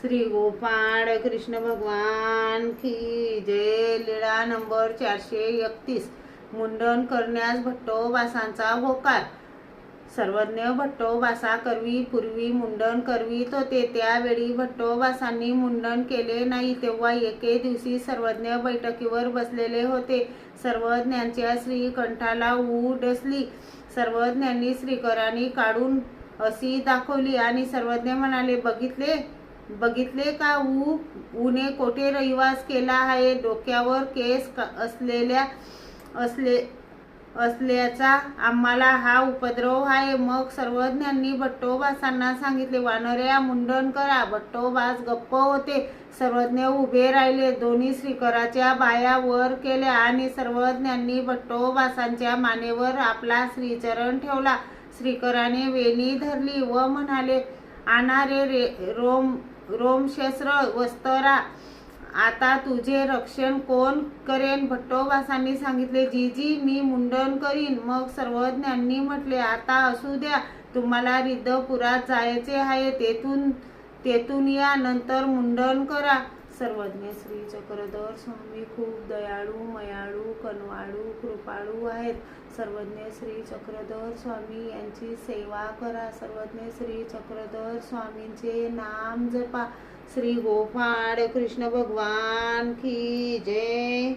श्री गोपाळ कृष्ण भगवान की जय। लीळा नंबर 431। मुंडन करण्यास भट्टोबासांचा होकार। सर्वज्ञ भट्टोबासा करवी पूर्वी मुंडन करवीत होते। त्यावेळी भट्टोबासांनी मुंडन केले नाही। तेव्हा एके दिवशी सर्वज्ञ बैठकीवर बसलेले होते। सर्वज्ञांच्या श्रीकंठाला ऊ डसली। सर्वज्ञांनी श्रीकराने काढून अशी दाखवली आणि सर्वज्ञ म्हणाले, बघितले का ऊने कोठे रहिवास केला आहे। डोक्यावर केस असल्याचा आम्हाला हा उपद्रव आहे। मग सर्वज्ञांनी भट्टोबासांना सांगितले, वानऱ्या मुंडन करा। भट्टोबास गप्प होते। सर्वज्ञ उभे राहिले। दोन्ही श्रीकराच्या बाया वर केल्या आणि सर्वज्ञांनी भट्टोबासांच्या मानेवर आपला श्रीचरण ठेवला। श्रीकराने वेणी धरली व म्हणाले, आणा रे रोमशस्त्र वस्त्रा, आता तुझे रक्षण कोण करेन। भट्टोबासांनी सांगितले, जीजी मी मुंडन करीन। मग सर्वज्ञांनी म्हटले, आता असू द्या, तुम्हाला रिद्धपुरात जायचे आहे, तेथून या, नंतर मुंडन करा। सर्वज्ञ श्री चक्रधर स्वामी खूप दयाळू, मयाळू, कनवाळू, कृपाळू आहेत। सर्वज्ञ श्री चक्रधर स्वामी यांची सेवा करा। सर्वज्ञ श्री चक्रधर स्वामींचे नाम जपा। श्री गोपाळ कृष्ण भगवान की जय।